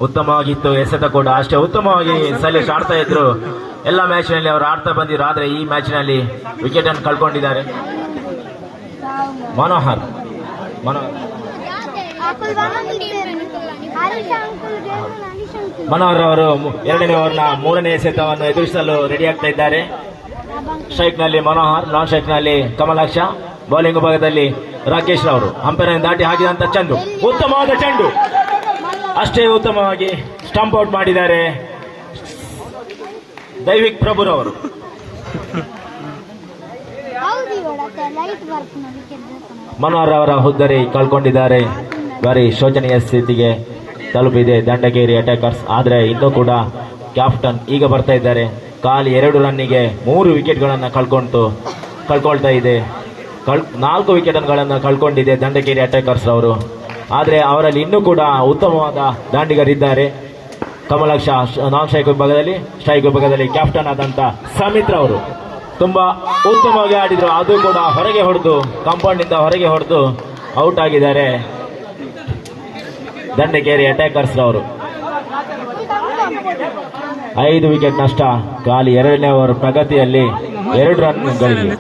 ಉತ್ತಮವಾಗಿತ್ತು. ಎಸೆತ ಕೂಡ ಅಷ್ಟೇ ಉತ್ತಮವಾಗಿ ಸೈಲೇಶ್ ಆಡ್ತಾ ಇದ್ರು. ಎಲ್ಲ ಮ್ಯಾಚ್ ನಲ್ಲಿ ಅವರು ಆಡ್ತಾ ಬಂದಿದ್ರು. ಆದ್ರೆ ಈ ಮ್ಯಾಚ್ ನಲ್ಲಿ ವಿಕೆಟ್ ಅನ್ನು ಕಳ್ಕೊಂಡಿದ್ದಾರೆ. ಮನೋಹರ್ ಅವರು ಎರಡನೇ ಓವರ್ನ ಮೂರನೇ ಎಸೆತವನ್ನು ಎದುರಿಸಲು ರೆಡಿ ಆಗ್ತಾ ಇದ್ದಾರೆ. ಸ್ಟ್ರೈಕ್ ನಲ್ಲಿ ಮನೋಹರ್, ನಾನ್ ಸ್ಟ್ರೈಕ್ ನಲ್ಲಿ ಕಮಲಾಕ್ಷ, ಬೌಲಿಂಗ್ ಭಾಗದಲ್ಲಿ ರಾಕೇಶ್ ಅವರು. ಅಂಪೈರ್ ದಾಟಿ ಹಾಕಿದಂತ ಚೆಂಡು, ಉತ್ತಮವಾದ ಚೆಂಡು, ಅಷ್ಟೇ ಉತ್ತಮವಾಗಿ ಸ್ಟಂಪ್ ಔಟ್ ಮಾಡಿದ್ದಾರೆ ದೈವಿಕ್ ಪ್ರಭುರವರು. ಮನೋಹರ್ ಅವರ ಹುದ್ದರಿ ಕಳ್ಕೊಂಡಿದ್ದಾರೆ. ಬಾರಿ ಶೋಚನೀಯ ಸ್ಥಿತಿಗೆ ತಲುಪಿದೆ ದಂಡಕೇರಿ ಅಟ್ಯಾಕರ್ಸ್. ಆದ್ರೆ ಇನ್ನೂ ಕೂಡ ಕ್ಯಾಪ್ಟನ್ ಈಗ ಬರ್ತಾ ಇದ್ದಾರೆ. ಖಾಲಿ 2 ರನ್ನಿಗೆ 3 ವಿಕೆಟ್ಗಳನ್ನು ಕಳ್ಕೊಳ್ತಾ ಇದೆ. 4 ವಿಕೆಟ್ಗಳನ್ನು ಕಳ್ಕೊಂಡಿದೆ ದಂಡಕೇರಿ ಅಟ್ಯಾಕರ್ಸ್ ಅವರು. ಆದರೆ ಅವರಲ್ಲಿ ಇನ್ನೂ ಕೂಡ ಉತ್ತಮವಾದ ದಾಂಡಿಗರಿದ್ದಾರೆ. ಕಮಲಾಕ್ಷ ನಾನ್ ಸ್ಟ್ರೈಕ್ ವಿಭಾಗದಲ್ಲಿ, ಸ್ಟ್ರೈಕ್ ವಿಭಾಗದಲ್ಲಿ ಕ್ಯಾಪ್ಟನ್ ಆದಂತ ಸಮಿತ್ರ ಅವರು ತುಂಬಾ ಉತ್ತಮವಾಗಿ ಆಡಿದ್ರು. ಅದು ಕೂಡ ಹೊರಗೆ ಹೊಡೆದು, ಕಾಂಪೌಂಡ್ ನಿಂದ ಹೊರಗೆ ಹೊಡೆದು ಔಟ್ ಆಗಿದ್ದಾರೆ ದಂಡಕೇರಿ ಅಟ್ಯಾಕರ್ಸ್ ಅವರು. 5 ವಿಕೆಟ್ ನಷ್ಟ. ಖಾಲಿ 2ನೇ ಓವರ್ ಪ್ರಗತಿಯಲ್ಲಿ 2 ರನ್ಗಳಿಗೆ,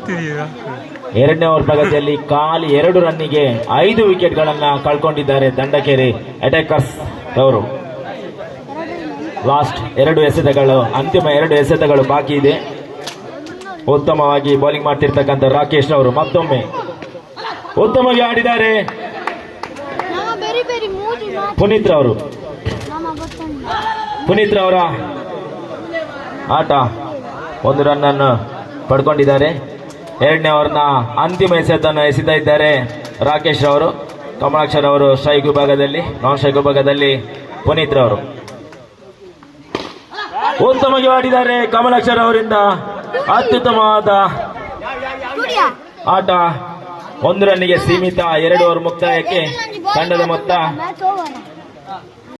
2ನೇ ಓವರ್ ಪ್ರಗತಿಯಲ್ಲಿ ಖಾಲಿ 2 ರನ್ನಿಗೆ 5 ವಿಕೆಟ್ಗಳನ್ನ ಕಳ್ಕೊಂಡಿದ್ದಾರೆ ದಂಡಕೇರಿ ಅಟ್ಯಾಕರ್ಸ್ ಅವರು. ಲಾಸ್ಟ್ 2 ಎಸೆತಗಳು, ಅಂತಿಮ 2 ಎಸೆತಗಳು ಬಾಕಿ ಇದೆ. ಉತ್ತಮವಾಗಿ ಬೌಲಿಂಗ್ ಮಾಡ್ತಿರ್ತಕ್ಕಂಥ ರಾಕೇಶ್ ಅವರು ಮತ್ತೊಮ್ಮೆ ಉತ್ತಮವಾಗಿ ಆಡಿದ್ದಾರೆ. ಪುನೀತ್ ಅವರ ಆಟ 1 ರನ್ ಅನ್ನು ಪಡ್ಕೊಂಡಿದ್ದಾರೆ. 2ನೇ ಓವರ್ನ ಅಂತಿಮ ಎಸೆತನ್ನು ಎಸೆತಾ ಇದ್ದಾರೆ ರಾಕೇಶ್ ಅವರು. ಕಮಲಾಕ್ಷರ್ ಅವರು ಸ್ಟ್ರೈಕ್ ವಿಭಾಗದಲ್ಲಿ, ನಾನ್ ಸ್ಟ್ರೈಕ್ ವಿಭಾಗದಲ್ಲಿ ಪುನೀತ್ ಅವರು ಉತ್ತಮವಾಗಿ ಆಡಿದ್ದಾರೆ. ಕಮಲಾಕ್ಷರ್ ಅವರಿಂದ ಅತ್ಯುತ್ತಮವಾದ ಆಟ. 1 ರನ್ನಿಗೆ ಸೀಮಿತ. 2 ಓವರ್ ಮುಕ್ತಾಯಕ್ಕೆ ತಂಡದ ಮೊತ್ತ